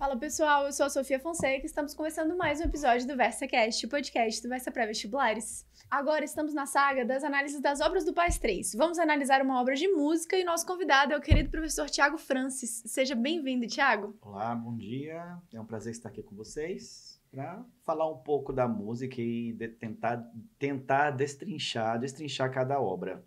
Fala pessoal, eu sou a Sofia Fonseca e estamos começando mais um episódio do VersaCast, o podcast do Versa Pré-Vestibulares. Agora estamos na saga das análises das obras do PAS 3. Vamos analisar uma obra de música e nosso convidado é o querido professor Thiago Francis. Seja bem-vindo, Thiago. Olá, bom dia. É um prazer estar aqui com vocês para falar um pouco da música e tentar destrinchar cada obra.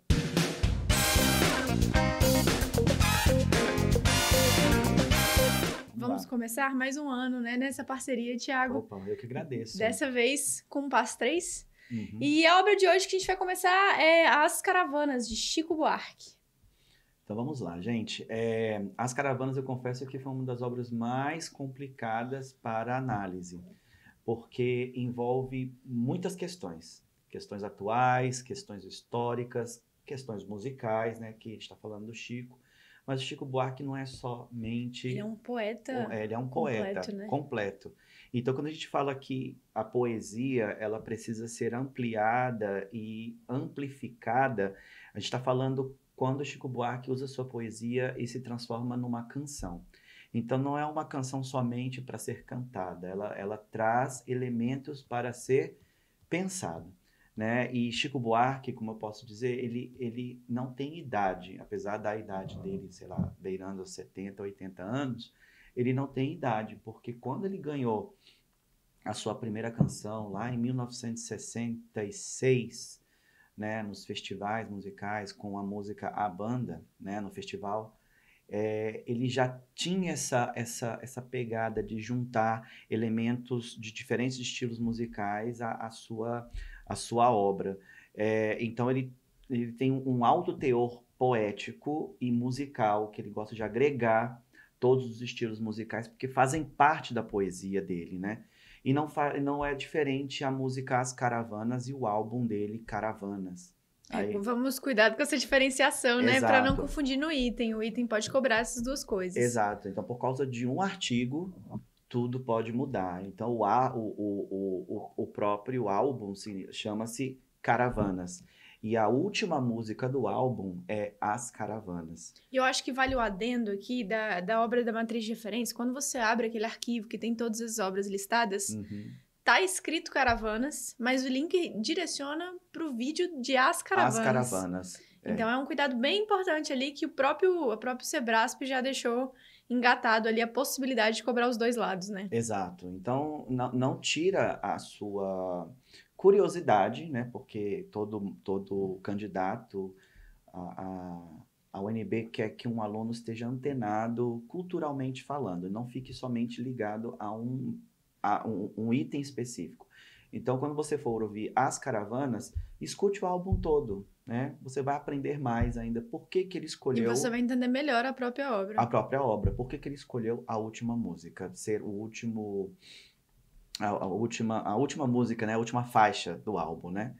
Vamos começar mais um ano, né, nessa parceria, Thiago. Opa, eu que agradeço. Dessa vez com o PAS 3. Uhum. E a obra de hoje que a gente vai começar é As Caravanas, de Chico Buarque. Então vamos lá, gente. As Caravanas, eu confesso que foi uma das obras mais complicadas para análise, porque envolve muitas questões. Questões atuais, questões históricas, questões musicais, né, que a gente está falando do Chico. Mas o Chico Buarque não é somente... Ele é um poeta. Ele é um completo, poeta né? completo. Então, quando a gente fala que a poesia ela precisa ser ampliada e amplificada, a gente está falando quando o Chico Buarque usa sua poesia e se transforma numa canção. Então, não é uma canção somente para ser cantada, ela traz elementos para ser pensado. Né? E Chico Buarque, como eu posso dizer, ele não tem idade, apesar da idade dele, sei lá, beirando os 70, 80 anos, ele não tem idade, porque quando ele ganhou a sua primeira canção, lá em 1966, né, nos festivais musicais, com a música A Banda, né, no festival, ele já tinha essa pegada de juntar elementos de diferentes estilos musicais à sua obra. Então ele tem um alto teor poético e musical, que ele gosta de agregar todos os estilos musicais, porque fazem parte da poesia dele, né? E não é diferente a música As Caravanas e o álbum dele, Caravanas. Vamos cuidar com essa diferenciação, né? Para não confundir no item. O item pode cobrar essas duas coisas. Exato. Então, por causa de um artigo, tudo pode mudar. Então, o próprio álbum chama-se Caravanas. E a última música do álbum é As Caravanas. E eu acho que vale o adendo aqui da obra da matriz de referência. Quando você abre aquele arquivo que tem todas as obras listadas, tá escrito Caravanas, mas o link direciona para o vídeo de As Caravanas. As Caravanas. Então, é um cuidado bem importante ali que o próprio Sebrasp já deixou engatado ali a possibilidade de cobrar os dois lados, né? Exato. Então, não tira a sua curiosidade, né? Porque todo candidato a UNB quer que um aluno esteja antenado culturalmente falando, não fique somente ligado a um item específico. Então, quando você for ouvir As Caravanas, escute o álbum todo, né? Você vai aprender mais ainda por que ele escolheu... E você vai entender melhor a própria obra. A própria obra. Por que ele escolheu a última música, ser o último... A última música, né? A última faixa do álbum, né?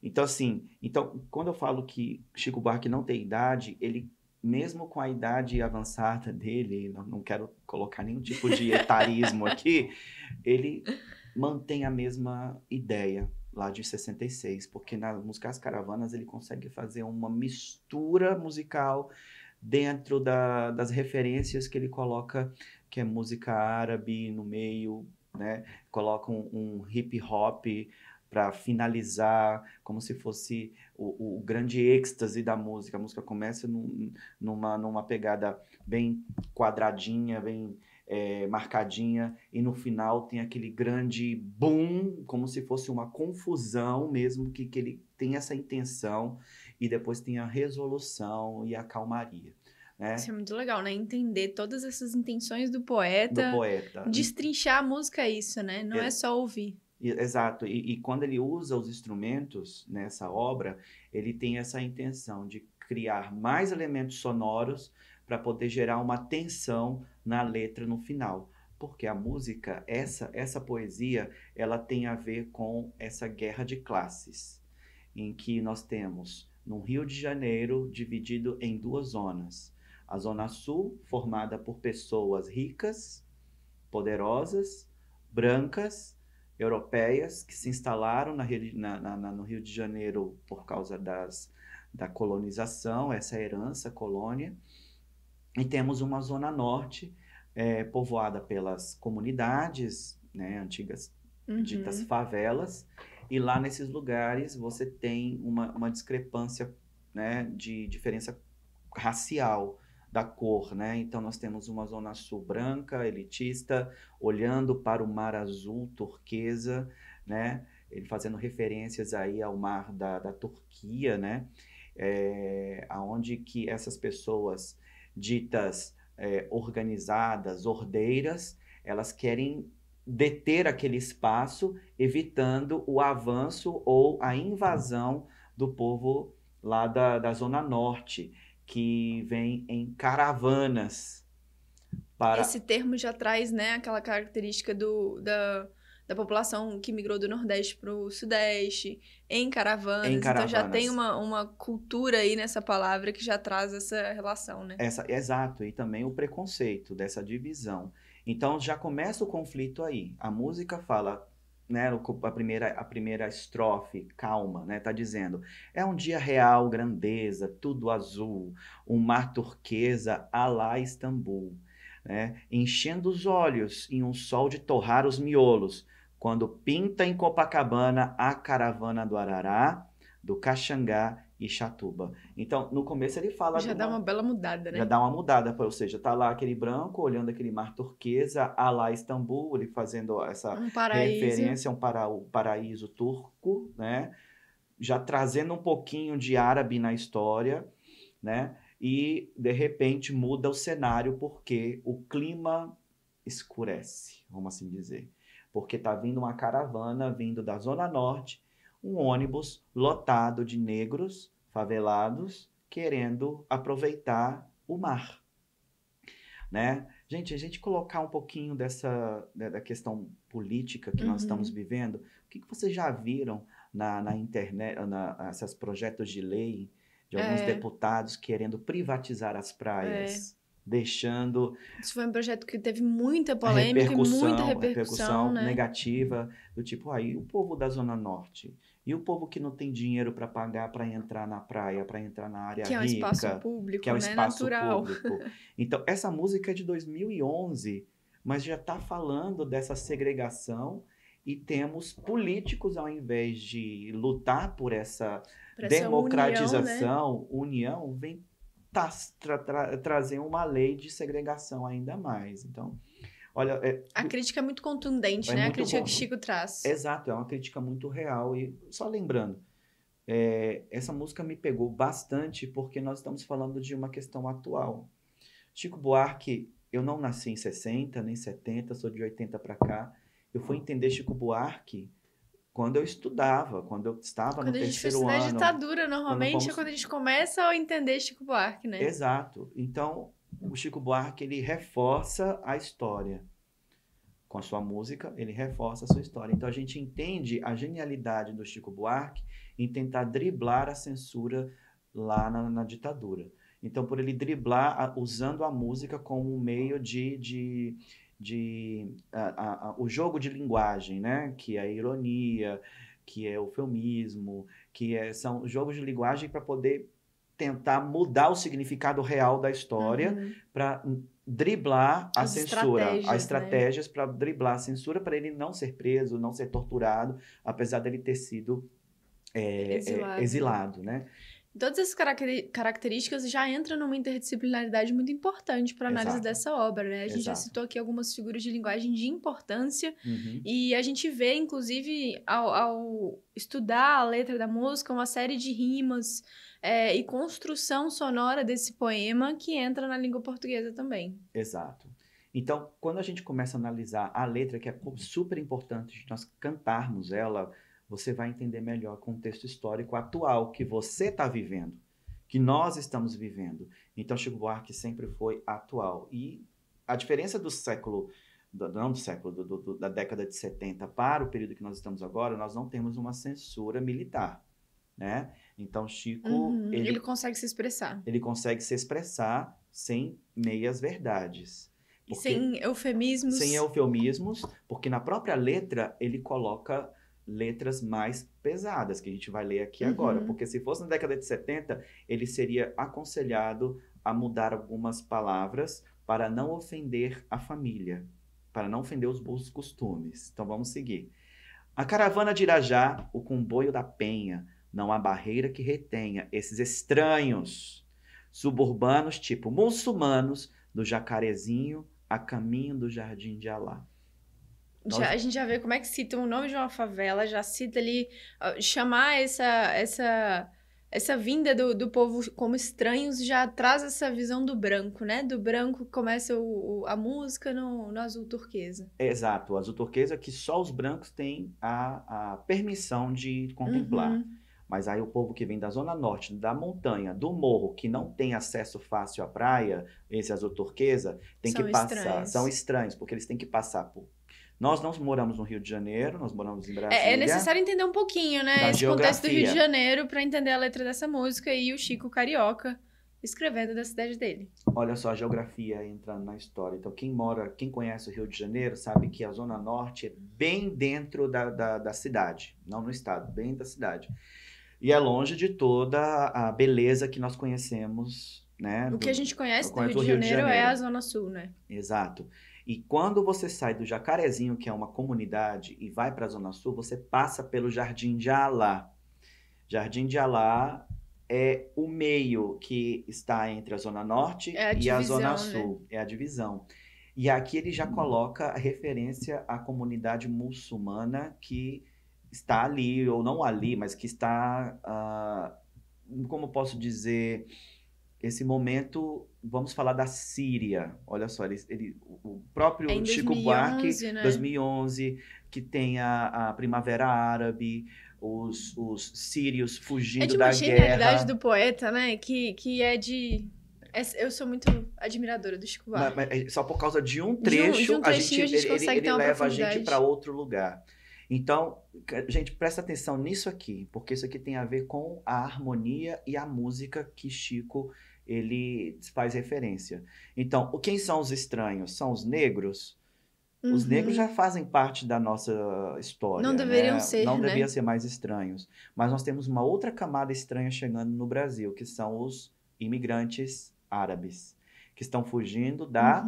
Então, assim... quando eu falo que Chico Buarque não tem idade, ele... Mesmo com a idade avançada dele, não quero colocar nenhum tipo de etarismo aqui, ele mantém a mesma ideia lá de 66, porque na música As Caravanas ele consegue fazer uma mistura musical dentro das referências que ele coloca, que é música árabe no meio, né? Coloca um hip hop para finalizar, como se fosse o grande êxtase da música. A música começa numa pegada bem quadradinha, bem marcadinha, e no final tem aquele grande boom, como se fosse uma confusão mesmo, que ele tem essa intenção, e depois tem a resolução e a calmaria. Né? Isso é muito legal, né? Entender todas essas intenções do poeta. Destrinchar a música é isso, né? Não é só ouvir. Exato, e quando ele usa os instrumentos nessa obra, ele tem essa intenção de criar mais elementos sonoros para poder gerar uma tensão na letra no final. Porque a música, essa poesia, ela tem a ver com essa guerra de classes, em que nós temos no Rio de Janeiro dividido em duas zonas. A Zona Sul, formada por pessoas ricas, poderosas, brancas, europeias, que se instalaram no Rio de Janeiro por causa da colonização, essa herança, colônia. E temos uma zona norte, povoada pelas comunidades, né, antigas ditas Uhum. favelas, e lá nesses lugares você tem uma discrepância, né, de diferença racial da cor, né? Então nós temos uma zona sul branca, elitista, olhando para o mar azul turquesa, né? Ele fazendo referências aí ao mar da Turquia, né? Aonde que essas pessoas ditas organizadas, ordeiras, elas querem deter aquele espaço, evitando o avanço ou a invasão do povo lá da Zona Norte, que vem em caravanas Esse para termo já traz, né, aquela característica da população que migrou do Nordeste para o Sudeste, em em caravanas. Então já tem caravanas. uma cultura aí nessa palavra que já traz essa relação, né? Exato, e também o preconceito dessa divisão. Então já começa o conflito aí. A música fala, né, a primeira estrofe, calma, né, tá dizendo: é um dia real, grandeza, tudo azul, um mar turquesa, alá Istambul, né, enchendo os olhos em um sol de torrar os miolos, quando pinta em Copacabana a caravana do Arará, do Caxangá e Chatuba. Então, no começo ele fala de Já dá uma uma bela mudada, já né? dá uma mudada, ou seja, tá lá aquele branco olhando aquele mar turquesa, a lá Istambul, ele fazendo essa Um paraíso. referência o paraíso turco, né? Já trazendo um pouquinho de árabe na história, né? E de repente muda o cenário porque o clima escurece, vamos assim dizer. Porque tá vindo uma caravana vindo da Zona Norte, um ônibus lotado de negros favelados querendo aproveitar o mar, né? Gente, a gente colocar um pouquinho da questão política que nós estamos Uhum. vivendo, o que vocês já viram na internet, esses projetos de lei de alguns É, deputados querendo privatizar as é. praias, deixando Isso foi um projeto que teve muita a polêmica e muita repercussão, repercussão né? negativa, do tipo, aí o povo da Zona Norte, e o povo que não tem dinheiro para pagar para entrar na praia, para entrar na área Que é um espaço rica, que é público, o né? espaço Natural. público. Então, essa música é de 2011, mas já está falando dessa segregação e temos políticos, ao invés de lutar por essa Para essa união, né? democratização, união, vem trazer uma lei de segregação ainda mais. Então, olha, A crítica é muito contundente, é né? A muito crítica que bom. Chico traz. Exato, é uma crítica muito real. E só lembrando, essa música me pegou bastante porque nós estamos falando de uma questão atual. Chico Buarque, eu não nasci em 60, nem 70, sou de 80 para cá. Eu fui entender Chico Buarque quando eu estudava, quando eu estava no Quando a gente foi terceiro estudar ano, ditadura, quando normalmente é fomos. quando a gente começa a entender Chico Buarque, né? Exato. Então, o Chico Buarque, ele reforça a história. Com a sua música, ele reforça a sua história. Então a gente entende a genialidade do Chico Buarque em tentar driblar a censura lá na ditadura. Então, por ele driblar usando a música como um meio o jogo de linguagem, né? Que é a ironia, que é o eufemismo, são jogos de linguagem para poder tentar mudar o significado real da história Uhum. para driblar a As censura, as estratégias, né? estratégias para driblar a censura, para ele não ser preso, não ser torturado, apesar dele ter sido Exilado, né? exilado, né? Todas essas características já entram numa interdisciplinaridade muito importante para a análise Exato, dessa obra, né? A gente já exato. citou aqui algumas figuras de linguagem de importância Uhum, e a gente vê, inclusive, ao estudar a letra da música, uma série de rimas e construção sonora desse poema que entra na língua portuguesa também. exato. Então, quando a gente começa a analisar a letra, que é super importante de nós cantarmos ela, você vai entender melhor o contexto histórico atual que você está vivendo, que nós estamos vivendo. Então, Chico Buarque sempre foi atual. E a diferença do século, não do século, da década de 70 para o período que nós estamos agora, nós não temos uma censura militar, né? Então, Chico, Uhum. Ele consegue se expressar. ele consegue se expressar sem meias verdades. E Porque sem sem eufemismos. eufemismos, porque na própria letra ele coloca letras mais pesadas, que a gente vai ler aqui agora. Uhum. Porque se fosse na década de 70, ele seria aconselhado a mudar algumas palavras para não ofender a família, para não ofender os bons costumes. Então vamos seguir. A caravana de Irajá, o comboio da Penha, não há barreira que retenha esses estranhos suburbanos, tipo muçulmanos, do Jacarezinho a caminho do Jardim de Alá. A gente já vê como é que cita o nome de uma favela, já cita ali, chamar essa vinda do povo como estranhos, já traz essa visão do branco, né? Do branco começa a música no azul turquesa. Exato, o azul turquesa que só os brancos têm a permissão de contemplar. Mas aí o povo que vem da zona norte, da montanha, do morro, que não tem acesso fácil à praia, esse azul turquesa, tem que passar. São estranhos, porque eles têm que passar por... Nós não moramos no Rio de Janeiro, nós moramos em Brasília. É necessário entender um pouquinho, né? Esse contexto do Rio de Janeiro para entender a letra dessa música e o Chico Carioca escrevendo da cidade dele. Olha só a geografia entrando na história. Então, quem conhece o Rio de Janeiro sabe que a Zona Norte é bem dentro da cidade, não no estado, bem da cidade. E é longe de toda a beleza que nós conhecemos, né? O que a gente conhece do Rio de Janeiro é a Zona Sul, né? Exato. E quando você sai do Jacarezinho, que é uma comunidade, e vai para a Zona Sul, você passa pelo Jardim de Alá. Jardim de Alá é o meio que está entre a Zona Norte e a Zona Sul. Né? É a divisão. E aqui ele já coloca a referência à comunidade muçulmana que está ali, ou não ali, mas que está, como posso dizer, esse momento, vamos falar da Síria. Olha só, o próprio Chico 2011, Buarque, né? 2011, que tem a Primavera Árabe, os sírios fugindo da guerra. É de uma genialidade do poeta, né? Que é de... Eu sou muito admiradora do Chico Buarque. Mas só por causa de um trecho, ele leva a gente para outro lugar. Então, gente, presta atenção nisso aqui, porque isso aqui tem a ver com a harmonia e a música que Chico ele faz referência. Então, quem são os estranhos? São os negros? Os negros já fazem parte da nossa história. Não deveriam ser, Não né? deveriam ser mais estranhos. Mas nós temos uma outra camada estranha chegando no Brasil, que são os imigrantes árabes, que estão fugindo da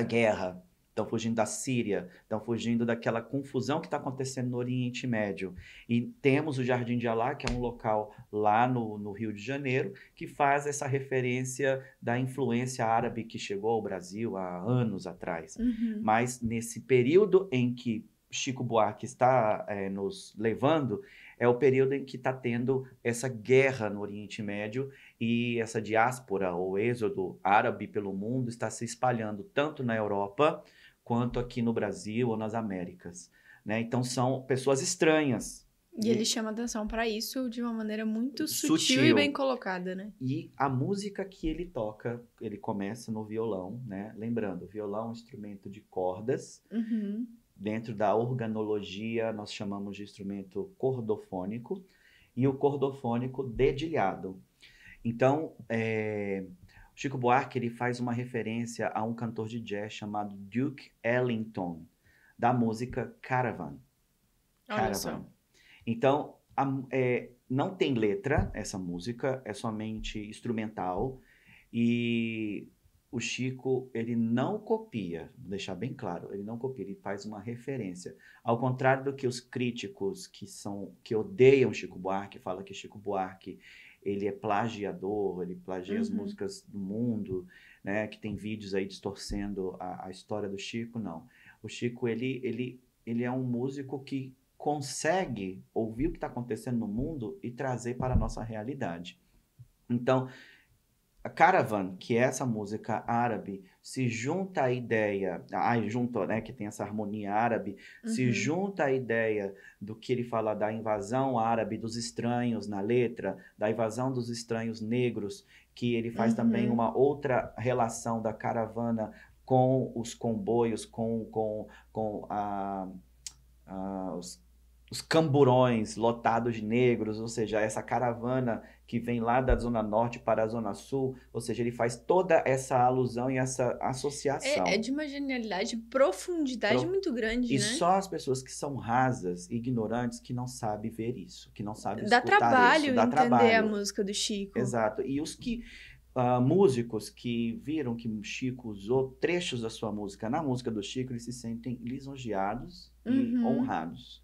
guerra, estão fugindo da Síria, estão fugindo daquela confusão que está acontecendo no Oriente Médio. E temos o Jardim de Alá, que é um local lá no Rio de Janeiro, que faz essa referência da influência árabe que chegou ao Brasil há anos atrás. Mas nesse período em que Chico Buarque está nos levando, é o período em que está tendo essa guerra no Oriente Médio e essa diáspora, ou êxodo árabe pelo mundo, está se espalhando tanto na Europa quanto aqui no Brasil ou nas Américas, né? Então são pessoas estranhas. E ele chama atenção para isso de uma maneira muito sutil e bem colocada, né? E a música que ele toca, ele começa no violão, né? Lembrando, o violão é um instrumento de cordas. Dentro da organologia, nós chamamos de instrumento cordofônico, e o cordofônico dedilhado. Então, Chico Buarque ele faz uma referência a um cantor de jazz chamado Duke Ellington, da música Caravan. Caravan. Então, não tem letra essa música, é somente instrumental, e o Chico, ele não copia, vou deixar bem claro, ele não copia, ele faz uma referência. Ao contrário do que os críticos que odeiam Chico Buarque, falam que Chico Buarque ele é plagiador, ele plagia as músicas do mundo, né, que tem vídeos aí distorcendo a história do Chico, não. O Chico, ele é um músico que consegue ouvir o que está acontecendo no mundo e trazer para a nossa realidade. Então, a Caravan, que é essa música árabe, se junta à ideia, né, que tem essa harmonia árabe, se junta à ideia do que ele fala da invasão árabe, dos estranhos na letra, da invasão dos estranhos negros, que ele faz também uma outra relação da caravana com os comboios, com os camburões lotados de negros, ou seja, essa caravana que vem lá da Zona Norte para a Zona Sul, ou seja, ele faz toda essa alusão e essa associação. É de uma genialidade, profundidade muito grande, né? E só as pessoas que são rasas, ignorantes, que não sabem ver isso, que não sabem dá escutar trabalho isso. Dá entender trabalho a música do Chico. Exato. E os que músicos que viram que o Chico usou trechos da sua música na música do Chico, eles se sentem lisonjeados e honrados,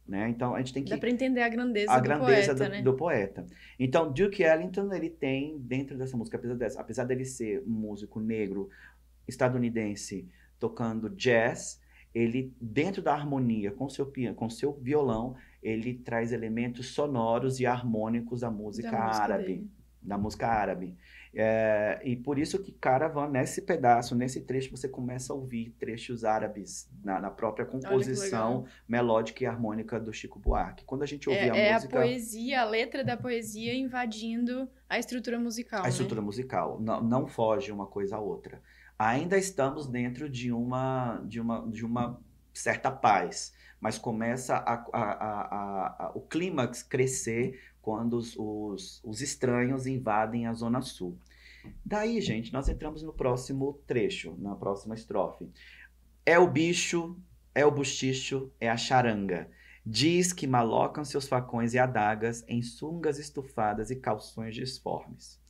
né? Então, a gente tem Dá que... pra entender a A grandeza do grandeza poeta, né? do poeta. Então, Duke Ellington, ele tem, dentro dessa música, apesar dele ser um músico negro estadunidense tocando jazz, ele, dentro da harmonia com seu piano, com seu violão, ele traz elementos sonoros e harmônicos da música árabe. Da música árabe. E por isso que Caravan, nesse pedaço, nesse trecho, você começa a ouvir trechos árabes na própria composição melódica e harmônica do Chico Buarque. Quando a gente ouvia a música... a poesia, a letra da poesia invadindo a estrutura musical, A estrutura musical. Não foge uma coisa à outra. Ainda estamos dentro de uma certa paz, mas começa o clímax crescer quando os estranhos invadem a Zona Sul. Daí, gente, nós entramos no próximo trecho, na próxima estrofe. É o bicho, é o buchicho, é a charanga. Diz que malocam seus facões e adagas em sungas estufadas e calções disformes.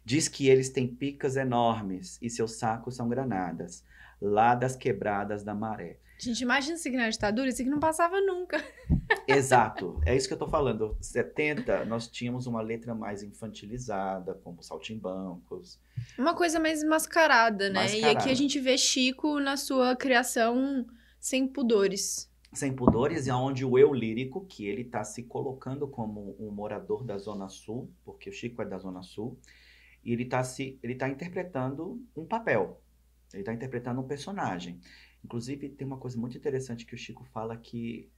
Diz que eles têm picas enormes e seus sacos são granadas, lá das quebradas da maré. Gente, imagina se aqui na ditadura, isso aqui não passava nunca. Exato, é isso que eu tô falando. 70, nós tínhamos uma letra mais infantilizada, como Saltimbancos. Uma coisa mais mascarada, né? Mascarada. E aqui a gente vê Chico na sua criação sem pudores. Sem pudores, e onde o eu lírico, que ele tá se colocando como um morador da Zona Sul, porque o Chico é da Zona Sul, e ele tá interpretando um papel, ele está interpretando um personagem. Inclusive, tem uma coisa muito interessante que o Chico fala que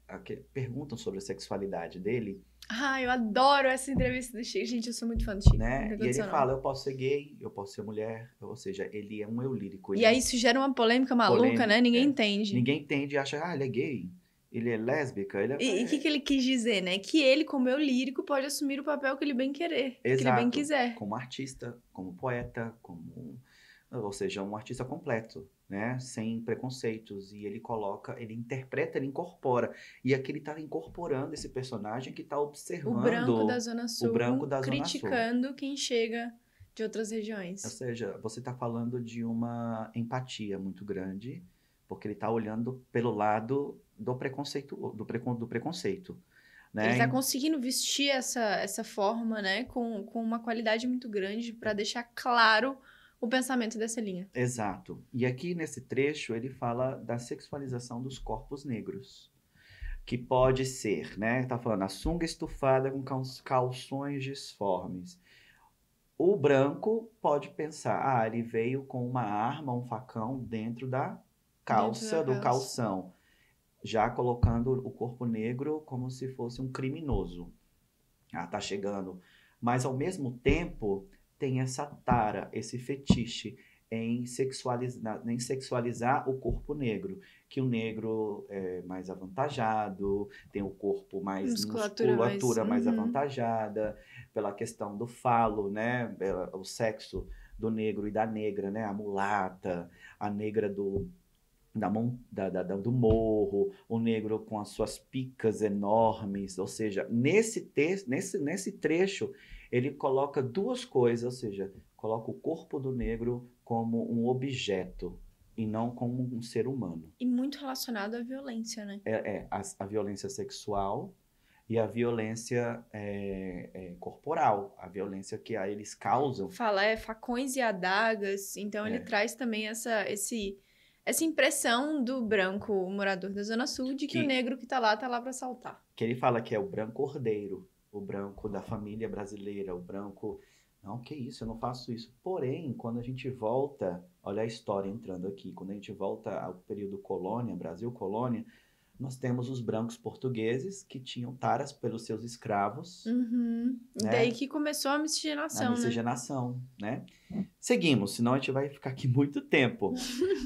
perguntam sobre a sexualidade dele. Ah, eu adoro essa entrevista do Chico. Gente, eu sou muito fã do Chico. Né? E ele fala, eu posso ser gay, eu posso ser mulher, ou seja, ele é um eu lírico. E aí isso gera uma polêmica maluca, né? Ninguém entende. Ninguém entende e acha, ele é gay, ele é lésbica. Ele é... E o que ele quis dizer, né? Que ele, como eu lírico, pode assumir o papel que ele bem querer, Exato, que ele bem quiser. Como artista, como poeta, ou seja, um artista completo, né? Sem preconceitos. E ele interpreta, ele incorpora. E aqui ele está incorporando esse personagem que está observando... O branco da Zona Sul, criticando Zona Sul. Quem chega de outras regiões. Ou seja, você está falando de uma empatia muito grande, porque ele está olhando pelo lado do preconceito, do preconceito. Né? Ele está conseguindo vestir essa forma, né? Com uma qualidade muito grande para deixar claro o pensamento dessa linha. Exato. E aqui nesse trecho ele fala da sexualização dos corpos negros, que pode ser, né? Tá falando a sunga estufada com calções disformes. O branco pode pensar, ele veio com uma arma, um facão dentro da calça, do calção, já colocando o corpo negro como se fosse um criminoso. Tá chegando. Mas ao mesmo tempo tem essa tara, esse fetiche em sexualizar o corpo negro, que o negro é mais avantajado, tem o corpo mais musculatura mais avantajada, pela questão do falo, né? O sexo do negro e da negra, né? A mulata, a negra do morro, o negro com as suas picas enormes, ou seja, nesse trecho ele coloca duas coisas, ou seja, coloca o corpo do negro como um objeto e não como um ser humano. E muito relacionado à violência, né? A violência sexual e a violência corporal, a violência que eles causam. Fala, facões e adagas, então ele traz também essa impressão do branco morador da Zona Sul de que o negro que tá lá para assaltar. Que ele fala que é o branco ordeiro, o branco da família brasileira, o branco... Não, que isso, eu não faço isso. Porém, quando a gente volta, olha a história entrando aqui, quando a gente volta ao período colônia, Brasil colônia, nós temos os brancos portugueses que tinham taras pelos seus escravos. Uhum. Né? Daí que começou a miscigenação, A miscigenação, né? Seguimos, senão a gente vai ficar aqui muito tempo.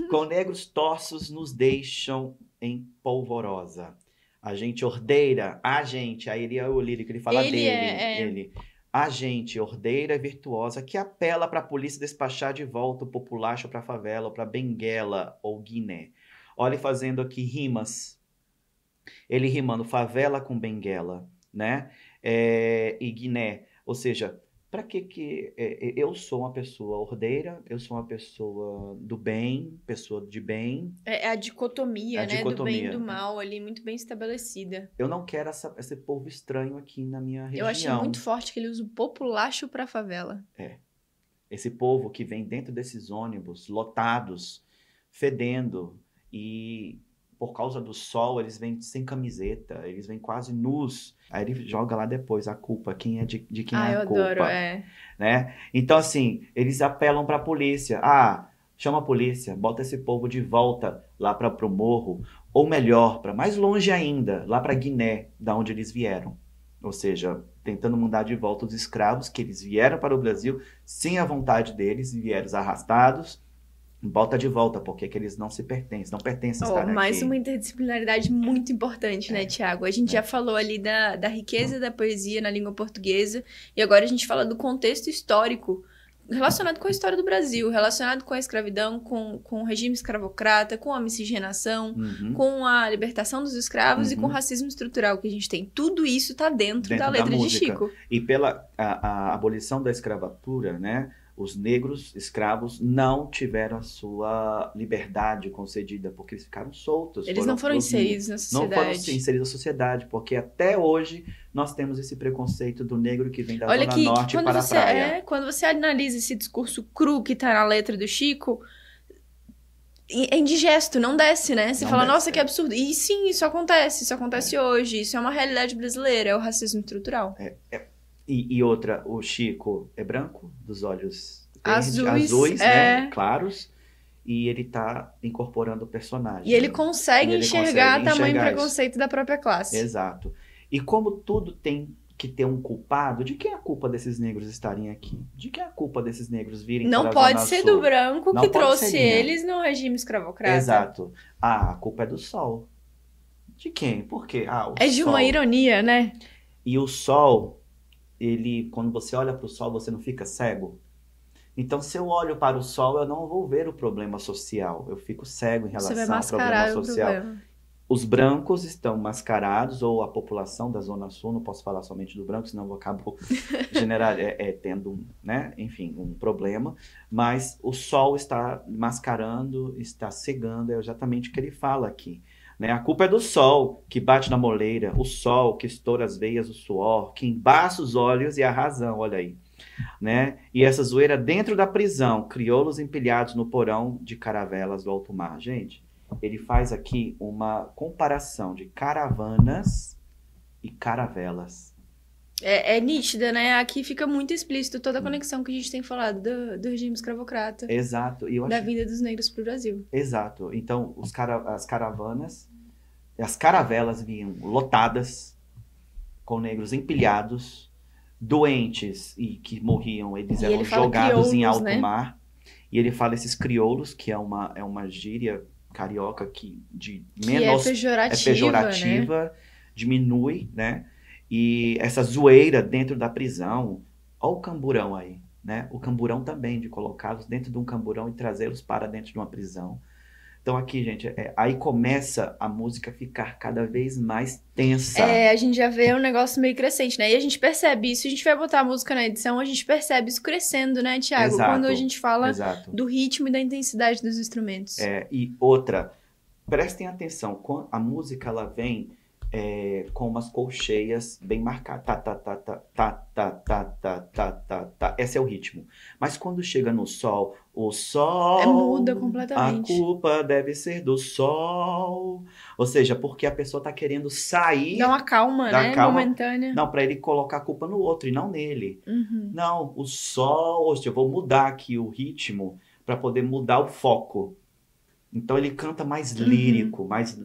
Com negros torsos nos deixam em polvorosa. A gente ordeira, aí ele é o lírico, ele fala ele. A gente ordeira virtuosa que apela para a polícia despachar de volta o populacho para a favela, ou para Benguela ou Guiné. Olha ele fazendo aqui rimas. Ele rimando favela com Benguela, né? E Guiné. Ou seja, Para que eu sou uma pessoa ordeira, eu sou uma pessoa do bem, pessoa de bem. É a dicotomia, A né? Do bem e dicotomia. do mal ali, muito bem estabelecida. Eu não quero esse povo estranho aqui na minha Eu achei região. muito forte que ele usa o populacho pra favela. Esse povo que vem dentro desses ônibus lotados, fedendo, e por causa do sol eles vêm sem camiseta, eles vêm quase nus. Aí ele joga lá depois a culpa, quem é de quem é Eu a culpa, adoro, né? Então assim, eles apelam para a polícia. Ah, chama a polícia, bota esse povo de volta lá para o morro, ou melhor, para mais longe ainda, lá para Guiné, da onde eles vieram. Ou seja, tentando mandar de volta os escravos que eles vieram para o Brasil sem a vontade deles, vieram arrastados, bota de volta, porque que eles não pertencem a estar mais aqui. uma interdisciplinaridade muito importante, né, Tiago? A gente já falou ali da riqueza da poesia na língua portuguesa, e agora a gente fala do contexto histórico relacionado com a história do Brasil, relacionado com a escravidão, com o regime escravocrata, com a miscigenação, com a libertação dos escravos e com o racismo estrutural que a gente tem. Tudo isso está dentro da letra de Chico. E pela a abolição da escravatura, né? Os negros escravos não tiveram a sua liberdade concedida, porque eles ficaram soltos. Eles não foram inseridos na sociedade. Não foram inseridos na sociedade, porque até hoje nós temos esse preconceito do negro que vem da Zona Norte para a praia. Quando você analisa esse discurso cru que tá na letra do Chico, é indigesto, não desce, né? Você fala, nossa, que absurdo. E sim, isso acontece hoje, isso é uma realidade brasileira, é o racismo estrutural. E outra, o Chico é branco, dos olhos azuis, né? Claros, e ele tá incorporando o personagem. E ele consegue enxergar tamanho preconceito da própria classe. Exato. E como tudo tem que ter um culpado, de quem é a culpa desses negros estarem aqui? De quem é a culpa desses negros virem para a Zona Sul? Não pode ser do branco que trouxe eles no regime escravocrata. Exato. A culpa é do sol. De quem? Por quê? É de uma ironia, né? E o sol... quando você olha para o sol, você não fica cego? Então, se eu olho para o sol, eu não vou ver o problema social. Eu fico cego em relação ao problema social. Os brancos estão mascarados, ou a população da Zona Sul, não posso falar somente do branco, senão eu acabo tendo, né, enfim, um problema. Mas o sol está mascarando, está cegando, é exatamente o que ele fala aqui. Né? A culpa é do sol que bate na moleira, o sol que estoura as veias do suor, que embaça os olhos e a razão, olha aí. Né? E essa zoeira dentro da prisão, crioulos empilhados no porão de caravelas do alto mar. Gente, ele faz aqui uma comparação de caravanas e caravelas. É nítida, né? Aqui fica muito explícito toda a conexão que a gente tem falado do regime escravocrata. Exato. Da vinda dos negros para o Brasil. Exato. Então, as caravanas, as caravelas vinham lotadas, com negros empilhados, doentes e que morriam, eles eram jogados em alto mar. E ele fala esses crioulos, que é uma gíria carioca que é pejorativa, né? Diminui, né? E essa zoeira dentro da prisão, olha o camburão aí, né? O camburão também, de colocá-los dentro de um camburão e trazê-los para dentro de uma prisão. Então aqui, gente, aí começa a música a ficar cada vez mais tensa. A gente já vê um negócio meio crescente, né? E a gente percebe isso, a gente vai botar a música na edição, a gente percebe isso crescendo, né, Tiago? Quando a gente fala do ritmo e da intensidade dos instrumentos. E outra, prestem atenção, a música ela vem com umas colcheias bem marcadas. Esse é o ritmo. Mas quando chega no sol, o sol... muda completamente. A culpa deve ser do sol. Ou seja, porque a pessoa tá querendo sair... Dá uma calma, né? Momentânea. Não, para ele colocar a culpa no outro e não nele. Uhum. Não, o sol... Ou seja, eu vou mudar aqui o ritmo para poder mudar o foco. Então ele canta mais lírico, mais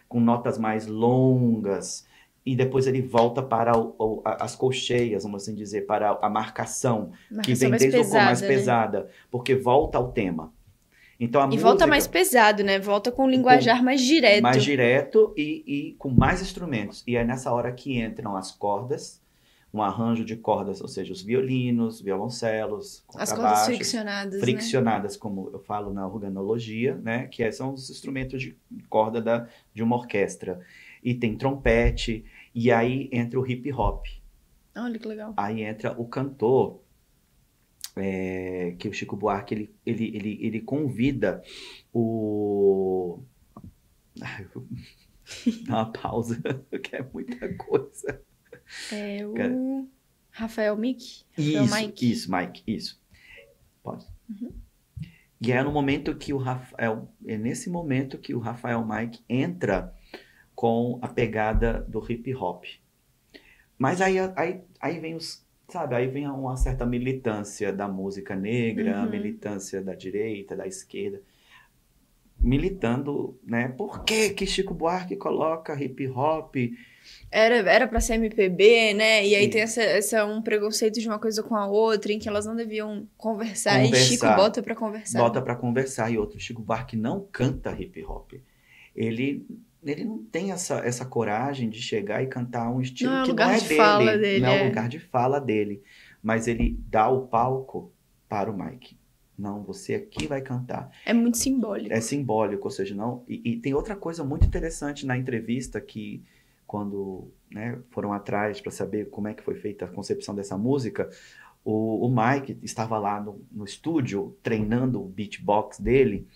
com notas mais longas, e depois ele volta para as colcheias, vamos assim dizer, para a marcação que vem desde o mais pesada, porque volta ao tema. Então, música, volta mais pesado, né? Volta com um linguajar mais direto. Mais direto e com mais instrumentos. E é nessa hora que entram as cordas, um arranjo de cordas, ou seja, os violinos, violoncelos, as cordas friccionadas, né? Como eu falo na organologia, né? Que são os instrumentos de corda de uma orquestra. E tem trompete, e aí entra o hip hop. Olha que legal. Aí entra o cantor, que o Chico Buarque, ele convida o... Ai, dá uma pausa, que é muita coisa. É o Cara, Rafael Mike? Rafael Mike. Isso, Mike, isso. Pode. Uhum. E é no momento que é nesse momento que o Rafael Mike entra com a pegada do hip hop. Mas aí vem sabe, aí vem uma certa militância da música negra, a militância da direita, da esquerda, militando, né? Por que Chico Buarque coloca hip hop? Era pra ser MPB, né? E aí tem um preconceito de uma coisa com a outra, em que elas não deviam conversar. E Chico bota pra conversar. Bota pra conversar. E outro, Chico Buarque não canta hip hop. Ele não tem essa coragem de chegar e cantar um estilo que não é dele. Não é o lugar de fala dele. Mas ele dá o palco para o Mike. Não, você aqui vai cantar. É muito simbólico. É simbólico, ou seja, não... E tem outra coisa muito interessante na entrevista que, quando, né, foram atrás para saber como é que foi feita a concepção dessa música, o Mike estava lá no estúdio treinando o beatbox dele,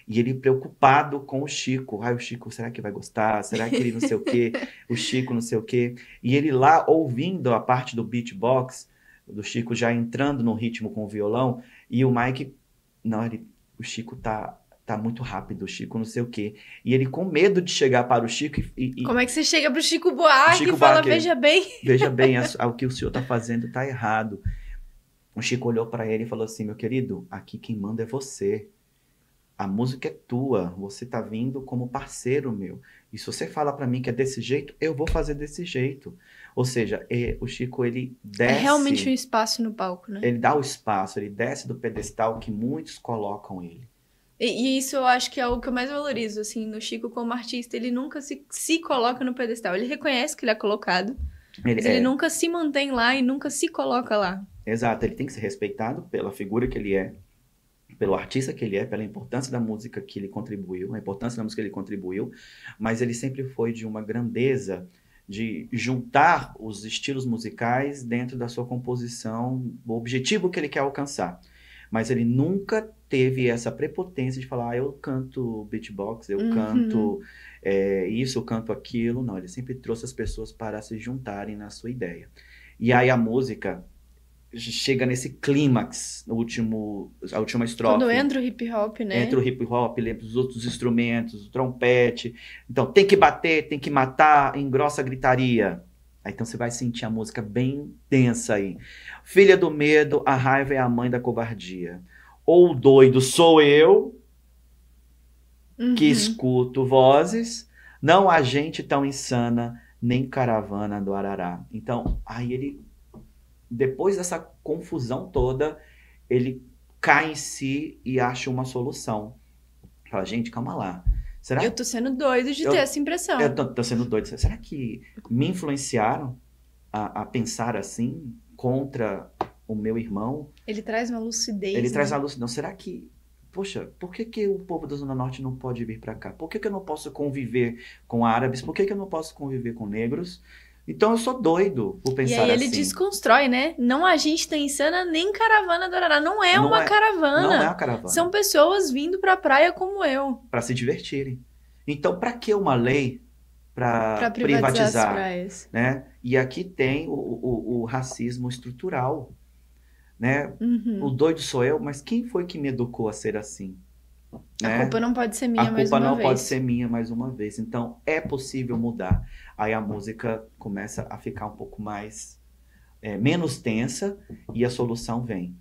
e ele preocupado com o Chico. O Chico, será que vai gostar? Será que ele não sei o quê? O Chico não sei o quê. E ele lá ouvindo a parte do beatbox, do Chico já entrando no ritmo com o violão, e o Mike, não, o Chico tá muito rápido, o Chico não sei o quê. E ele com medo de chegar para o Chico e como é que você chega pro Chico Buarque e fala, veja bem? Veja bem, o que o senhor tá fazendo tá errado. O Chico olhou para ele e falou assim, meu querido, aqui quem manda é você. A música é tua, você tá vindo como parceiro meu. E se você fala para mim que é desse jeito, eu vou fazer desse jeito. Ou seja, o Chico, ele desce... É realmente um espaço no palco, né? Ele dá o espaço, ele desce do pedestal que muitos colocam ele. E isso eu acho que é o que eu mais valorizo, assim, no Chico como artista. Ele nunca se coloca no pedestal. Ele reconhece que ele é colocado, mas ele nunca se mantém lá e nunca se coloca lá. Exato, ele tem que ser respeitado pela figura que ele é, pelo artista que ele é, pela importância da música que ele contribuiu, a importância da música que ele contribuiu, mas ele sempre foi de uma grandeza de juntar os estilos musicais dentro da sua composição, o objetivo que ele quer alcançar. Mas ele nunca teve essa prepotência de falar, eu canto beatbox, eu canto isso, eu canto aquilo. Não, ele sempre trouxe as pessoas para se juntarem na sua ideia. E aí a música chega nesse clímax, a última estrofe. Quando entra o hip hop, né? Entra o hip hop, lembra os outros instrumentos, o trompete. Então, tem que bater, tem que matar, engrossa a gritaria. Aí, então você vai sentir a música bem densa aí. Filha do medo, a raiva é a mãe da covardia. Ou doido sou eu, que escuto vozes, não há gente tão insana, nem caravana do Arará. Então, aí ele, depois dessa confusão toda, ele cai em si e acha uma solução. Fala, gente, calma lá. Será eu tô sendo doido de ter essa impressão. Eu tô sendo doido. Será que me influenciaram a pensar assim contra o meu irmão? Ele traz uma lucidez. Ele traz uma lucidez. Será que... Poxa, por que o povo da Zona Norte não pode vir para cá? Por que eu não posso conviver com árabes? Por que eu não posso conviver com negros? Então eu sou doido por pensar assim. E aí ele desconstrói, né? Não a gente tá insana, nem caravana do Arará. Não é uma caravana. Não é uma caravana. São pessoas vindo pra praia como eu. Para se divertirem. Então, para que uma lei para privatizar as praias? Né? E aqui tem o racismo estrutural. Né? Uhum. O doido sou eu, mas quem foi que me educou a ser assim? A culpa não pode ser minha mais uma vez. A culpa não pode ser minha mais uma vez. Então, é possível mudar. Aí a música começa a ficar um pouco mais... menos tensa e a solução vem.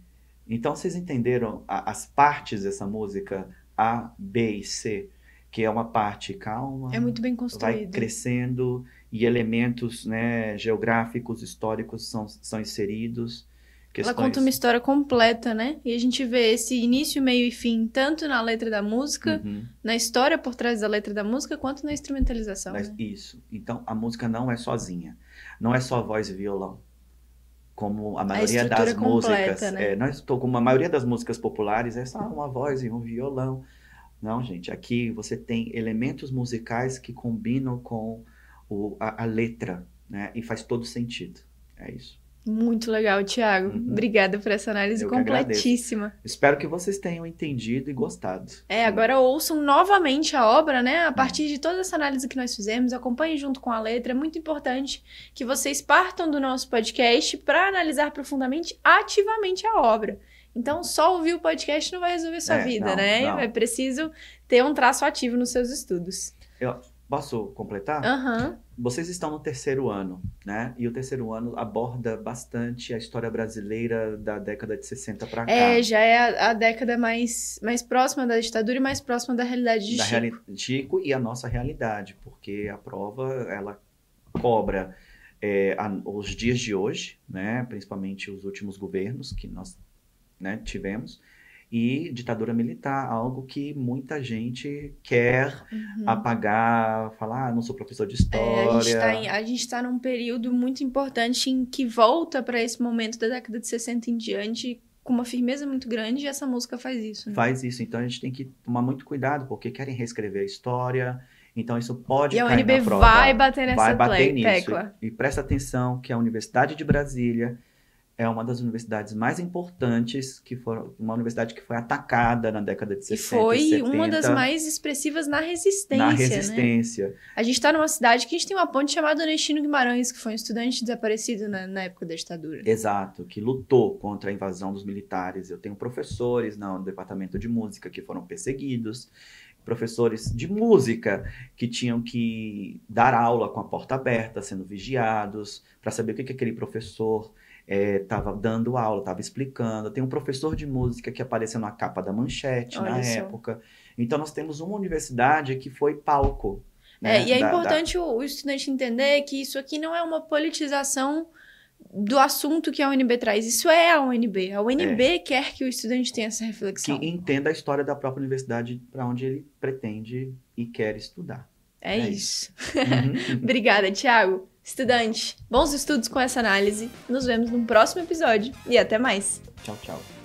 Então, vocês entenderam as partes dessa música A, B e C? Que é uma parte calma. É muito bem construído. Vai crescendo e elementos, né, geográficos, históricos são inseridos. Ela conta uma história completa, né? E a gente vê esse início, meio e fim, tanto na letra da música, na história por trás da letra da música, quanto na instrumentalização. Né? Isso. Então, a música não é sozinha. Não é só voz e violão. Como a maioria das músicas. Né? Como a maioria das músicas populares, é só uma voz e um violão. Não, gente. Aqui você tem elementos musicais que combinam com a letra, né? E faz todo sentido. É isso. Muito legal, Thiago. Obrigada por essa análise completíssima. Espero que vocês tenham entendido e gostado. Agora ouçam novamente a obra, né? A partir de toda essa análise que nós fizemos, acompanhem junto com a letra. É muito importante que vocês partam do nosso podcast para analisar profundamente, ativamente a obra. Então, só ouvir o podcast não vai resolver sua vida, né? Não. É preciso ter um traço ativo nos seus estudos. Posso completar? Vocês estão no terceiro ano, né? E o terceiro ano aborda bastante a história brasileira da década de 60 para cá. Já é a década mais próxima da ditadura e mais próxima da realidade de Chico e a nossa realidade, porque a prova, ela cobra os dias de hoje, né? Principalmente os últimos governos que nós tivemos, e ditadura militar, algo que gente quer apagar, falar, não sou professor de história. A gente está num período muito importante em que volta para esse momento da década de 60 em diante com uma firmeza muito grande, e essa música faz isso. Né? Faz isso, então a gente tem que tomar muito cuidado, porque querem reescrever a história, então isso pode cair na prova. E a UNB vai bater nessa tecla. E presta atenção que a Universidade de Brasília é uma das universidades mais importantes, uma universidade que foi atacada na década de 60 e 70. E foi uma das mais expressivas na resistência. Né? A gente está numa cidade que a gente tem uma ponte chamada Ernestina Guimarães, que foi um estudante desaparecido na época da ditadura. Exato, que lutou contra a invasão dos militares. Eu tenho professores no departamento de música que foram perseguidos, professores de música que tinham que dar aula com a porta aberta, sendo vigiados, para saber o que aquele professor estava dando aula, estava explicando. Tem um professor de música que apareceu na capa da Manchete na época. Então, nós temos uma universidade que foi palco. Né, e é importante o estudante entender que isso aqui não é uma politização do assunto que a UNB traz. Isso é a UNB. A UNB quer que o estudante tenha essa reflexão. Que entenda a história da própria universidade para onde ele pretende e quer estudar. É isso. Obrigada, Thiago. Estudante, bons estudos com essa análise. Nos vemos no próximo episódio e até mais. Tchau, tchau.